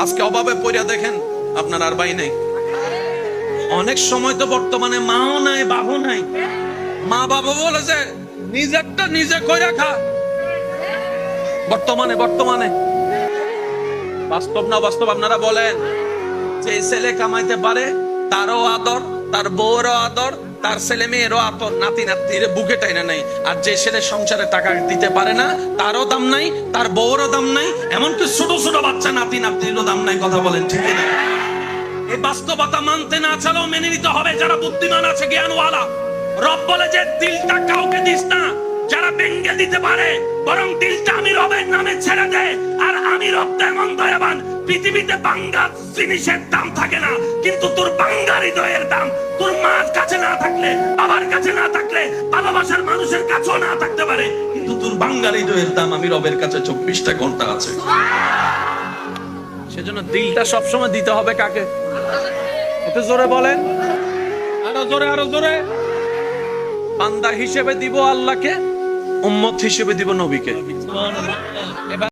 আজকে অভাবে পড়িয়া দেখেন আপনার আর ভাই নেই। অনেক সময় তো বর্তমানে মাও নাই বাবু নাই, মা বাবা বলেছে নিজেরটা নিজে কইরা খা। বর্তমানে বর্তমানে বাস্তব না বাস্তব আপনারা বলেন। যে ছেলে কামাইতে পারে তারও আদর, তার বউরও আদর, তার ছেলে মেয়েরও আদর, নাতি নাতির বুকে টাইনা নাই। আর যে ছেলে সংসারে টাকা দিতে পারে না তারও দাম নাই, তার বউরও দাম নাই, এমনকি ছোট ছোট বাচ্চা নাতি নাতিরও দাম নাই। কথা বলেন ঠিক না? এই বাস্তবতা মানতে না চালেও মেনে নিতে হবে। যারা বুদ্ধিমান আছে, জ্ঞানওয়ালা, রব বলে যে দিলটা কাউকে দিস না যারা ভেঙে দিতে পারে, বরং দিলটা আমি রবের নামে ছেড়ে দে। আর আমি রব তেমন দয়াবান, পৃথিবীতে বাঙ্গা জিনিসের দাম থাকে না, কিন্তু তোর বাঙ্গা হৃদয়ের দাম তোর মার কাছে না থাকলে, বাবার কাছে না থাকলে, ভালোবাসার মানুষের কাছেও না থাকতে পারে, কিন্তু তোর বাঙ্গা হৃদয়ের দাম আমি রবের কাছে 24টা ঘন্টা আছে। সেজন্য দিলটা সবসময় দিতে হবে কাকে? একটু জোরে বলেন, আরো জোরে আরো জোরে। বান্দা হিসেবে দিব আল্লাহকে, উম্মত হিসেবে দিব নবীকে।